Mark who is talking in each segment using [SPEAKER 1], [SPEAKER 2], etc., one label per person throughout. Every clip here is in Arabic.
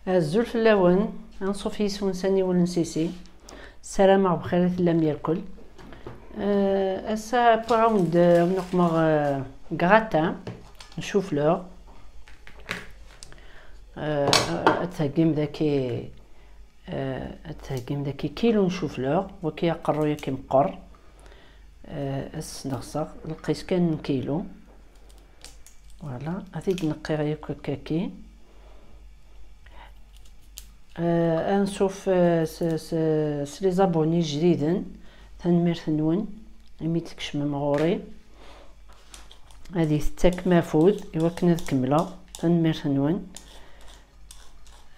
[SPEAKER 1] الزول اللون نصوف يسون ساني ولنسيسي السلامة بخير لم ياكل اسا باوند نقمغ غراتان نشوف لو اتهجم ذاكي كيلو نشوف لو وكي قرو ياكي مقر اس نغصر نقيس كان كيلو فوالا هذيك نقي غياك كاكي نشوف لي زابوني جديدا تنميرت نون مي تكشم مغوري هذه ستاك مافود ايوا كنا نكملها تنميرت نون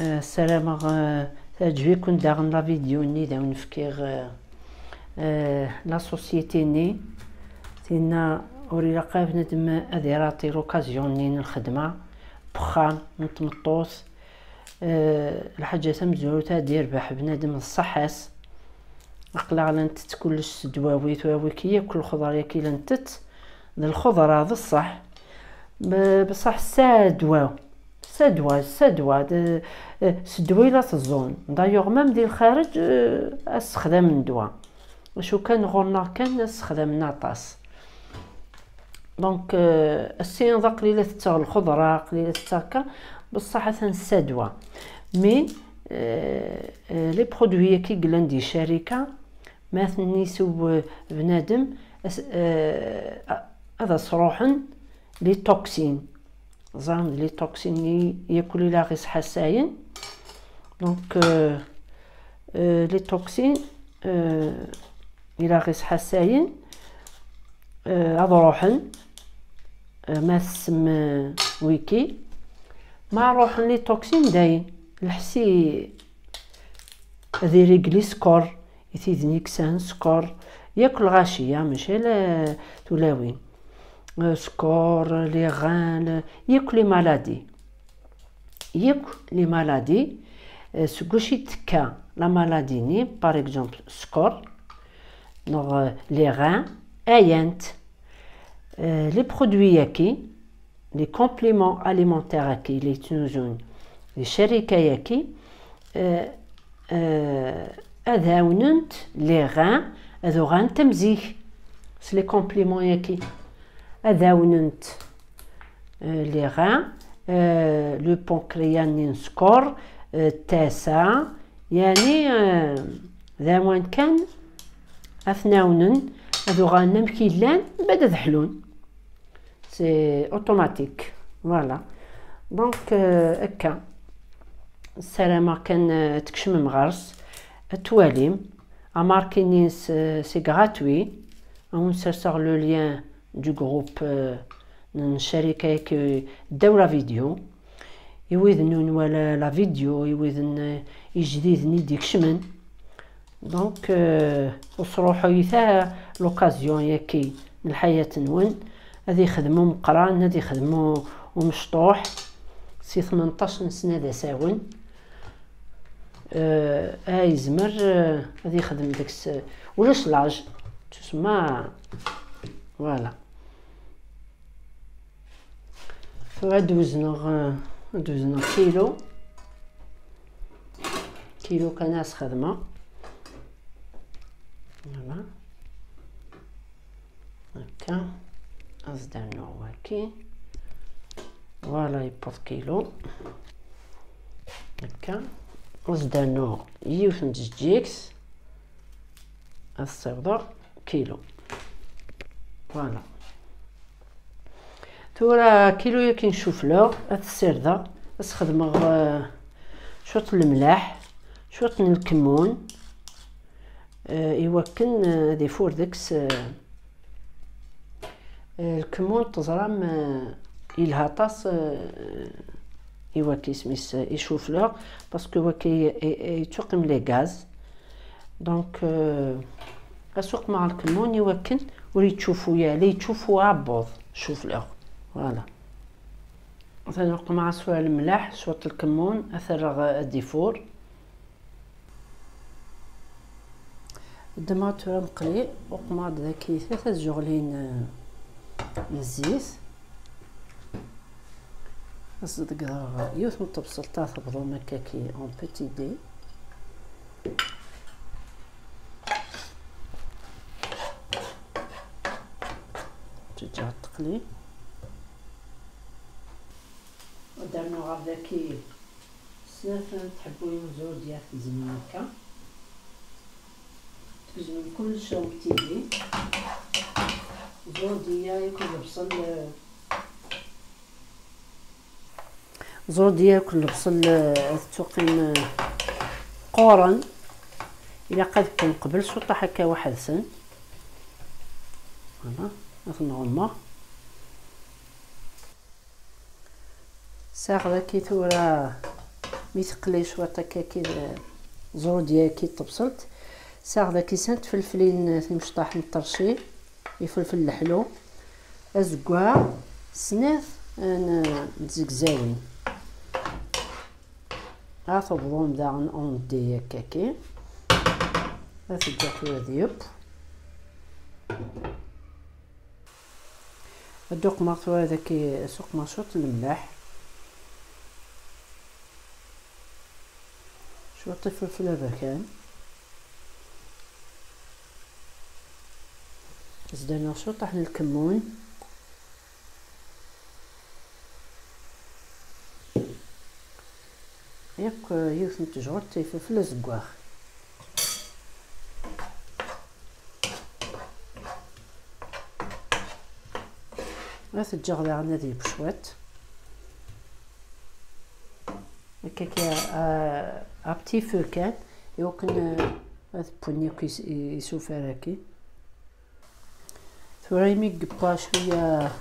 [SPEAKER 1] السلامة تعجبكم داغن لا فيديو ني داون نفكير لا سوسيتي ني تينا اوري لقاف ندم هذه راتي لوكازيون ني الخدمه بخام نتمطوس الحاجه تمزوره دير باح بنادم الصحاس اقلع لنت كلش دواويت وكي ياكل الخضر ياكي لنتت الخضره هذا الصح بصح سادوا سدوي لا تظن دايوغ مام ديال الخارج استخدام الدواء وشو كان غورنا كان استخدام ناطاس دونك السين ذا قليله تاع الخضره قليله تاعك بصح تنسدوا مي لي برودوي كي قلندي شركه ما ثنيسو بنادم هذا صروحا لي توكسين زعما لي توكسين ياكل لا غيس حساين دونك لي توكسين الى غيس حساين هذا روحن ما سم ويكي مع روحن لي توكسين داين الحسي هذي رجلي سكور يتيذني كسان سكور ياكل غاشيه ماشي لا تلاوين سكور لي غان ياكل لي مالادي سكوشي تكا لا مالادي ني باغ اكزومبل سكور نوغ لي غان ايانت لي برودوي ياكي لي كومبليمون اليمونتير ياكي لي تنوزون لي شركه ياكي اذاوننت لي غان اذو غان تمزيك لي كومبليمون ياكي اذاوننت لي غان لو بونكريان سكور التاسع يعني ذا كان اثناونن هذو غانم كيلان بدا ذحلون سي اوتوماتيك فوالا دونك هكا السلامه كان تكشم مغرس التواليم اماركينيس سي غراتوي اون سيرسور لو لين دو جروب من شركه كي داو فيديو يوذنون ولا لا فيديو يوذن يجديد نديك شمن دونك وصروحو يثا لوكازيون ياكي الحياه نون هذه يخدموا مقران هذه يخدموا ومشطوح سي 18 سنه دا ساون هاي زمر هذه يخدم داكس ولاش لاج تسمى فوالا دوزنا كيلو كناس خدمه فوالا هكا أصدر نوعكي فوالا يبوض كيلو هكا أصدر نوع يوثن جيكس الصغدر كيلو فوالا تورا كيلو ياكي نشوف له السير ذا نستخدم شوط الملاح شوط الكمون يوكن دي فور ديكس الكمون تزرم يلها طاس يوكي سميس يشوف له باسكو وكي يتوقم لي غاز دونك اسوق مع الكمون يوكن ولي تشوفوا يا لي تشوفوا عبوض شوف له فوالا مثلا نقطع مع سوا الملاح سوا الكمون اثر الديفور الدماطر مقلي وقماض ذاكي ثلاثة جغلين الزيت أصدق يوث متبسلطات بضو مكاكي اون بيتي دي. تجاه التقلي ودرنا غير داكي سنة تحبوا يوزعوا ديال الزمن هكا تكزموا كلشي اون بيتي دي. زودية يكون البصل زودية يكون البصل توقيم قورن إلا قد كان قبل سطح هكا واحد سن. فوالا مثل هما ساغ كي ثورا ميثقلي شويه هكا كي زودية كي طبسلت ساغ كي سنت فلفلين مشطاح نطرشي يفلفل الحلو ازكوا سناث انا مزكزاوين اثبضهم داغن اون دي هكاكي اثجاتو ذيب الدوق مارطو هذاك سوق مشوط الملاح شويه الفلفل هذا كان زدنا شو طحن الكمون ياك يوث نتجور تيفلفل زكواخ غتجغلي عنا ذي بشوات هكاكي ابتي فو كان يمكن هاد بوني يسوف راكي ثورا يميقبا شويه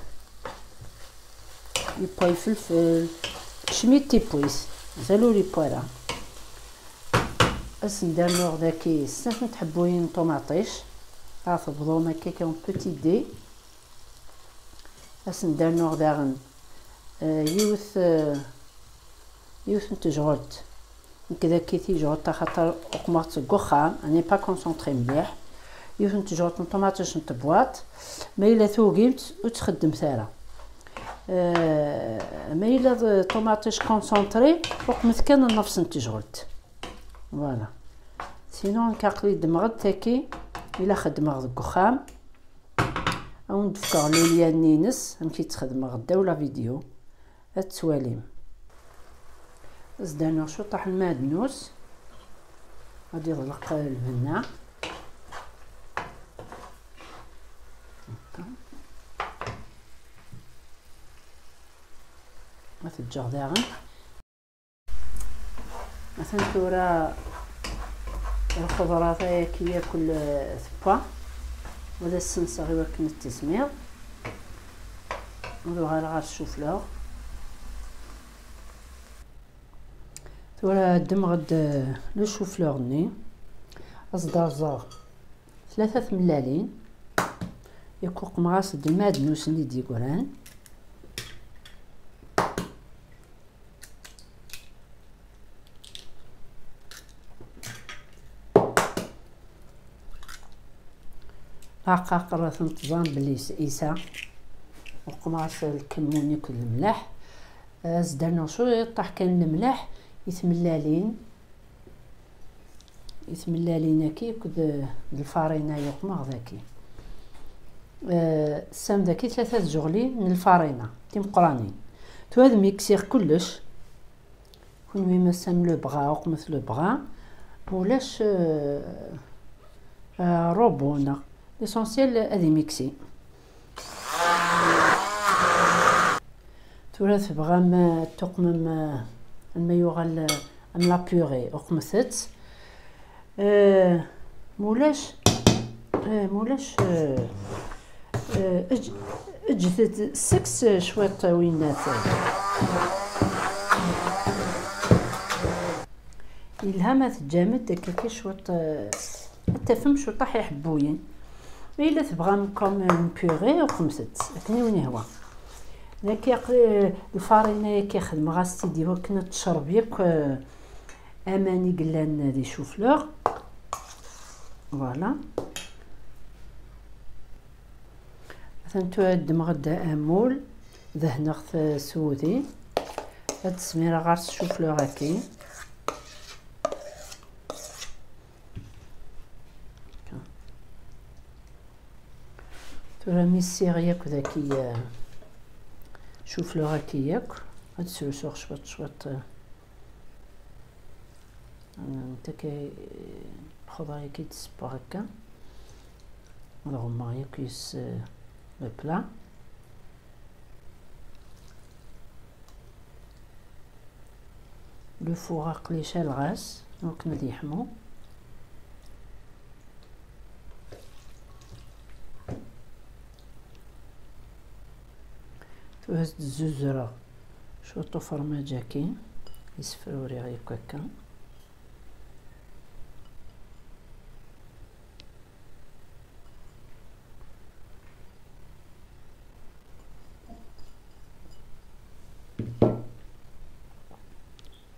[SPEAKER 1] يبا يفلفل شميت تيبويس زالو لي بولا اسندير نوغ داكي سنت تحبوين طوماطيش غتبضو هكاك اون بوتي دي اسندير نوغ داغن يوث نتجغلت هكذا كي تيجغلت خاطر قمرت كوخام اني با كونسونطري مليح يوث نتجغلت طوماطيش نطبواط ما الا ثوقيمت وتخدم ثارة ما الا طوماطيش كونسونطري وقمت كان النفس نتجغلت فوالا سينو كاقلي دمغد تاكي الا خدمغ كوخام او ندفكر لوليا نينس امشي تخدم غدا ولا فيديو التواليم زدنا شو طاح المعدنوس غادي يغلق البنه غتجغ داغن مثلا ثورا الخضرات كي ياكل ثبا ولا السنسه غير كن التسمير غير الشوفلور ثورا دمغد لو شوفلور ني اصدر زار 3 ملالين يكون قمراس المعدنوس اللي ديكوران عقاقرة تنتظام بلي إيسا وقماص الكمون ياكل الملاح زدنا شويه طاح كان الملاح يتملالين هكي كد الفارينه يقمع ذاكي السام ذاكي 3 زغلين من الفارينه تيمقرانين تو هذا ميكسير كلش كون ميم سام لو بغا وقمت لو بغا ولاش روبونا ليسونسيال هذه ميكسي تراث بغا ما تقمم المايوغال ام لا بيغي وقمثت مولاش اجدد 6 شويط وينات الهامات جامد داك شويط حتى فم شو طاح يحبوين الا تبغى مكم بيغي وقمثت ثاني وين هو لكن الفارينه كيخدم غاستي ديما كنا تشرب ياك اماني قلان دي شوفلور فوالا مثلا تو الدمغ دا امول ذهنغ سودي هاد السميرة غير الشوفلور هاكي. ترى ميسيغ ياك ذاكي شوفلور هاكي ياك. هاد السلسوغ شوط شوط نتا كي الخضرة كي تسبا هكا. الوغ ما ياكيس لو بلا. لو فوغ عقلي شال غاز دونك نادي يحمو. هزت الزوزرة شوطو فرماج هاكي يسفروري غير هكا.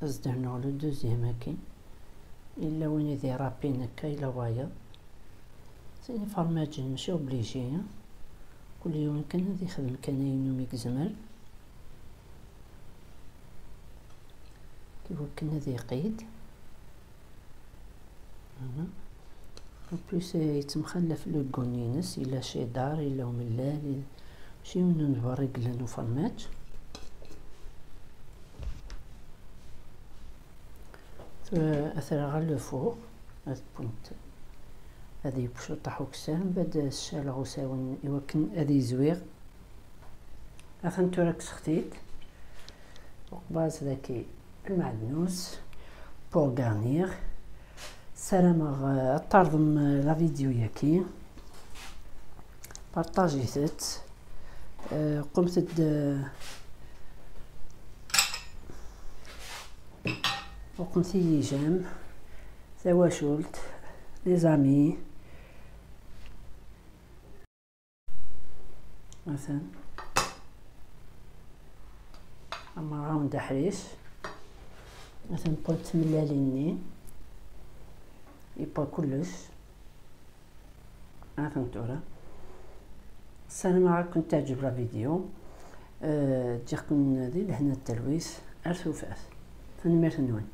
[SPEAKER 1] ازدهنو لو دوزيام هاكي الا وين يدي رابين هكا الا وايض. ثاني فرماج ماشي اوبليجي كل يوم كان هادي يخدم كان ينوم يكزمر كيف كان هادي يقيد. بليس يتمخلف لو كونينس الا شيدار الا ملال شي من نبرق لانو فرماج. اثر غير لو فوق هاد بوينت هادي يبشو طاحو كسام بعد الشال غوساون يوكن هادي زويغ. اثن تورك سختيت وقباز ذاكي المعدنوس بور غانيغ. سلام طردم لا فيديو ياكي بارطاجيتت قمت وقمت يجام ثواشولت لي زامي مثلا اما راون دحريش مثلا قلت ملاليني يبقى كلش فهمتوها. السلام عليكم. كنت تعجب لا فيديو تجيكم دي لهنا التلويس ارثو فاس فنمرت نوين.